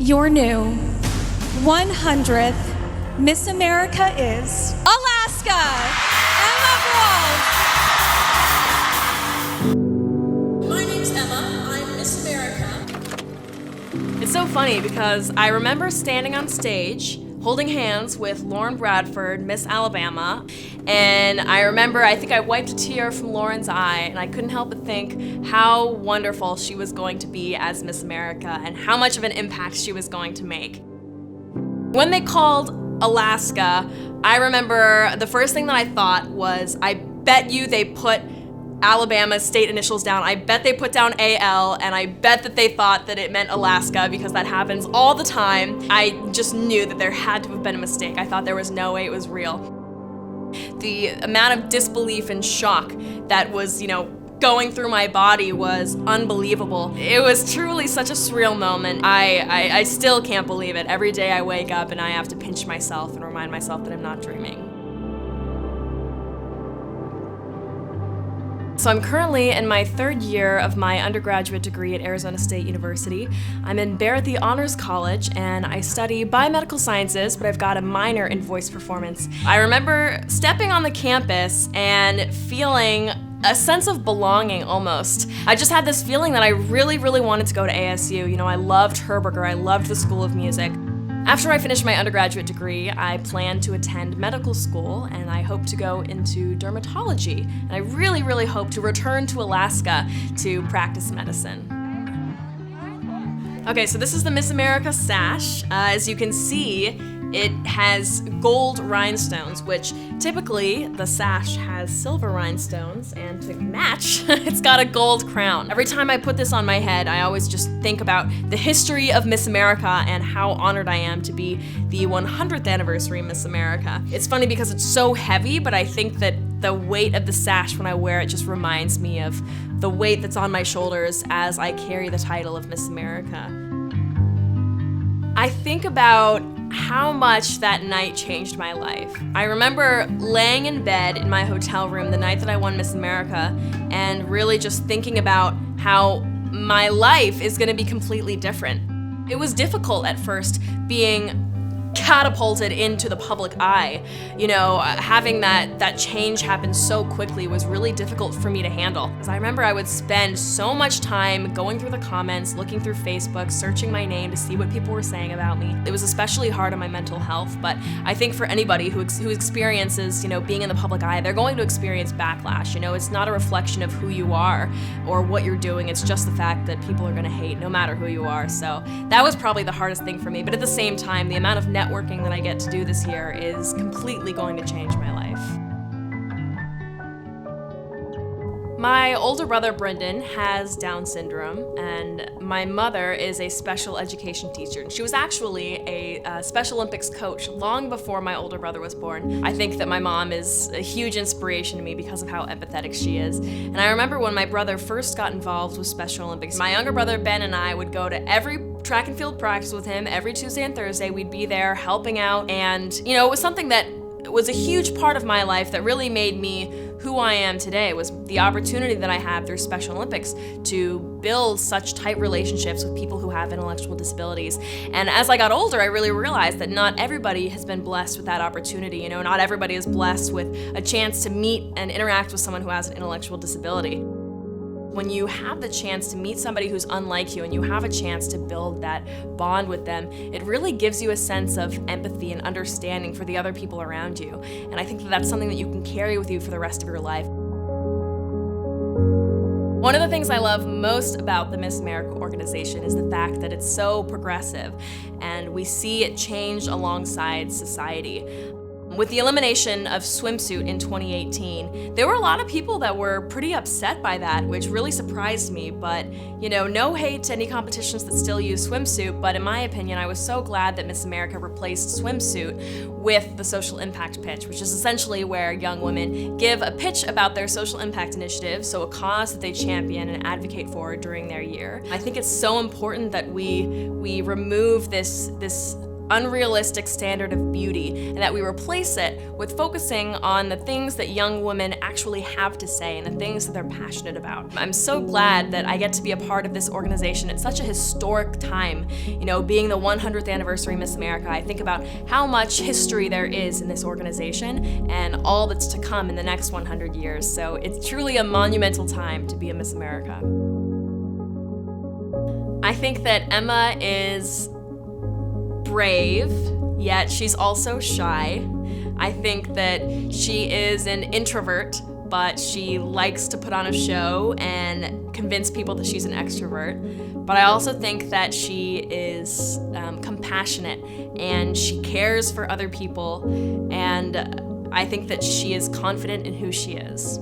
Your new 100th Miss America is Alaska, Emma Broyles. My name's Emma. I'm Miss America. It's so funny because I remember standing on stage holding hands with Lauren Bradford, Miss Alabama, and I think I wiped a tear from Lauren's eye, and I couldn't help but think how wonderful she was going to be as Miss America and how much of an impact she was going to make. When they called Alaska, I remember the first thing that I thought was, I bet you they put Alabama's state initials down. I bet they put down AL, and I bet that they thought that it meant Alaska because that happens all the time. I just knew that there had to have been a mistake. I thought there was no way it was real. The amount of disbelief and shock that was, going through my body was unbelievable. It was truly such a surreal moment. I still can't believe it. Every day I wake up and I have to pinch myself and remind myself that I'm not dreaming. So I'm currently in my third year of my undergraduate degree at Arizona State University. I'm in Barrett the Honors College, and I study biomedical sciences, but I've got a minor in voice performance. I remember stepping on the campus and feeling a sense of belonging almost. I just had this feeling that I really, really wanted to go to ASU. I loved Herberger, I loved the School of Music. After I finished my undergraduate degree, I plan to attend medical school, and I hope to go into dermatology. And I really, really hope to return to Alaska to practice medicine. Okay, so this is the Miss America sash. As you can see, it has gold rhinestones, which typically the sash has silver rhinestones, and to match, it's got a gold crown. Every time I put this on my head, I always just think about the history of Miss America and how honored I am to be the 100th anniversary Miss America. It's funny because it's so heavy, but I think that the weight of the sash when I wear it just reminds me of the weight that's on my shoulders as I carry the title of Miss America. I think about how much that night changed my life. I remember laying in bed in my hotel room the night that I won Miss America and really just thinking about how my life is gonna be completely different. It was difficult at first being catapulted into the public eye. Having that change happen so quickly was really difficult for me to handle. Because I remember I would spend so much time going through the comments, looking through Facebook, searching my name to see what people were saying about me. It was especially hard on my mental health, but I think for anybody who experiences, being in the public eye, they're going to experience backlash. It's not a reflection of who you are or what you're doing. It's just the fact that people are gonna hate no matter who you are. So that was probably the hardest thing for me. But at the same time, the amount of networking that I get to do this year is completely going to change my life. My older brother, Brendan, has Down syndrome, and my mother is a special education teacher. She was actually a Special Olympics coach long before my older brother was born. I think that my mom is a huge inspiration to me because of how empathetic she is. And I remember when my brother first got involved with Special Olympics, my younger brother, Ben, and I would go to every track and field practice with him every Tuesday and Thursday. We'd be there helping out, and it was something that was a huge part of my life that really made me who I am today. Was the opportunity that I had through Special Olympics to build such tight relationships with people who have intellectual disabilities. And as I got older, I really realized that not everybody has been blessed with that opportunity. Not everybody is blessed with a chance to meet and interact with someone who has an intellectual disability. When you have the chance to meet somebody who's unlike you and you have a chance to build that bond with them, it really gives you a sense of empathy and understanding for the other people around you. And I think that that's something that you can carry with you for the rest of your life. One of the things I love most about the Miss America organization is the fact that it's so progressive, and we see it change alongside society. With the elimination of swimsuit in 2018, there were a lot of people that were pretty upset by that, which really surprised me. But, no hate to any competitions that still use swimsuit, but in my opinion, I was so glad that Miss America replaced swimsuit with the social impact pitch, which is essentially where young women give a pitch about their social impact initiative, so a cause that they champion and advocate for during their year. I think it's so important that we remove this unrealistic standard of beauty, and that we replace it with focusing on the things that young women actually have to say and the things that they're passionate about. I'm so glad that I get to be a part of this organization at such a historic time. You know, being the 100th anniversary Miss America, I think about how much history there is in this organization and all that's to come in the next 100 years. So it's truly a monumental time to be a Miss America. I think that Emma is brave, yet she's also shy. I think that she is an introvert, but she likes to put on a show and convince people that she's an extrovert. But I also think that she is compassionate and she cares for other people, and I think that she is confident in who she is.